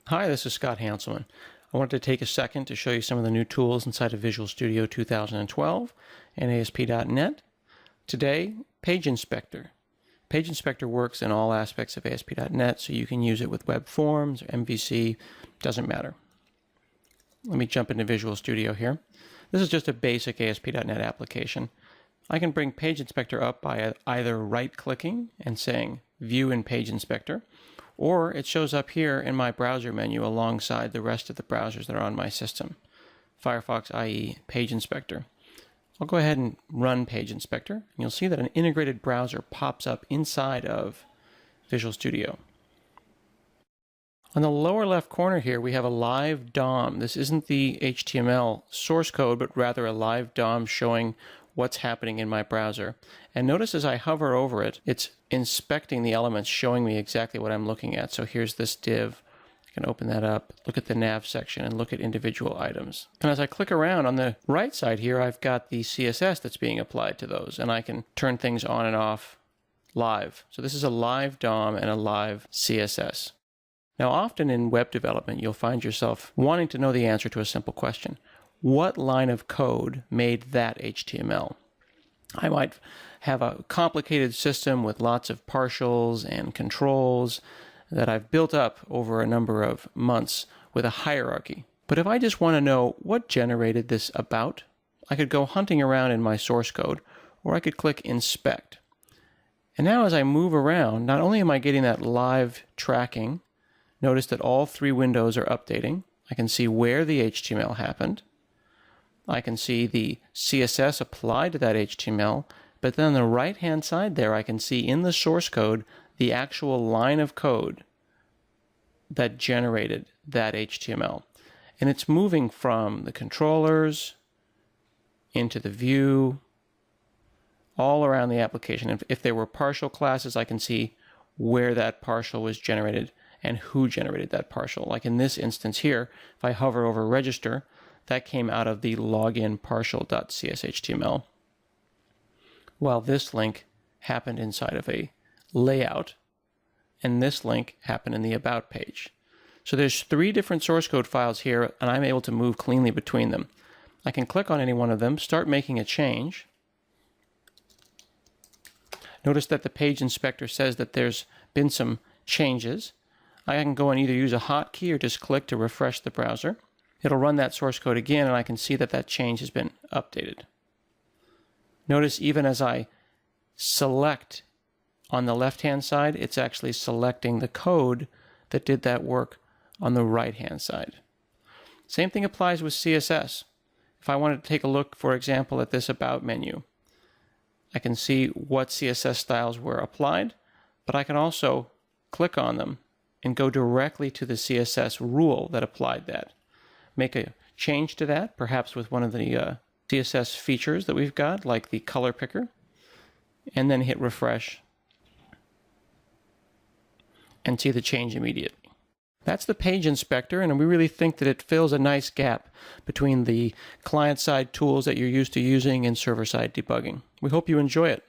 Hi, this is Scott Hanselman. I wanted to take a second to show you some of the new tools inside of Visual Studio 2012 and ASP.NET. Today, Page Inspector. Page Inspector works in all aspects of ASP.NET, so you can use it with web forms or MVC, doesn't matter. Let me jump into Visual Studio here. This is just a basic ASP.NET application. I can bring Page Inspector up by either right-clicking and saying View in Page Inspector, or it shows up here in my browser menu alongside the rest of the browsers that are on my system. Firefox, IE, Page Inspector. I'll go ahead and run Page Inspector, and you'll see that an integrated browser pops up inside of Visual Studio. On the lower left corner here, we have a live DOM. This isn't the HTML source code, but rather a live DOM showing what's happening in my browser. And notice as I hover over it, it's inspecting the elements, showing me exactly what I'm looking at. So here's this div. I can open that up, look at the nav section, and look at individual items. And as I click around on the right side here, I've got the CSS that's being applied to those, and I can turn things on and off live. So this is a live DOM and a live CSS. Now, often in web development, you'll find yourself wanting to know the answer to a simple question. What line of code made that HTML? I might have a complicated system with lots of partials and controls that I've built up over a number of months with a hierarchy. But if I just want to know what generated this about, I could go hunting around in my source code, or I could click Inspect. And now as I move around, not only am I getting that live tracking, notice that all three windows are updating. I can see where the HTML happened. I can see the CSS applied to that HTML, but then on the right-hand side there, I can see in the source code the actual line of code that generated that HTML. And it's moving from the controllers into the view, all around the application. If there were partial classes, I can see where that partial was generated and who generated that partial. Like in this instance here, if I hover over register, that came out of the login partial.cshtml, while this link happened inside of a layout, and this link happened in the about page. So there's three different source code files here, and I'm able to move cleanly between them. I can click on any one of them, start making a change. Notice that the Page Inspector says that there's been some changes. I can go and either use a hotkey or just click to refresh the browser. It'll run that source code again, and I can see that that change has been updated. Notice even as I select on the left-hand side, it's actually selecting the code that did that work on the right-hand side. Same thing applies with CSS. If I wanted to take a look, for example, at this About menu, I can see what CSS styles were applied, but I can also click on them and go directly to the CSS rule that applied that. Make a change to that, perhaps with one of the CSS features that we've got, like the color picker, and then hit refresh and see the change immediately. That's the Page Inspector, and we really think that it fills a nice gap between the client-side tools that you're used to using and server-side debugging. We hope you enjoy it.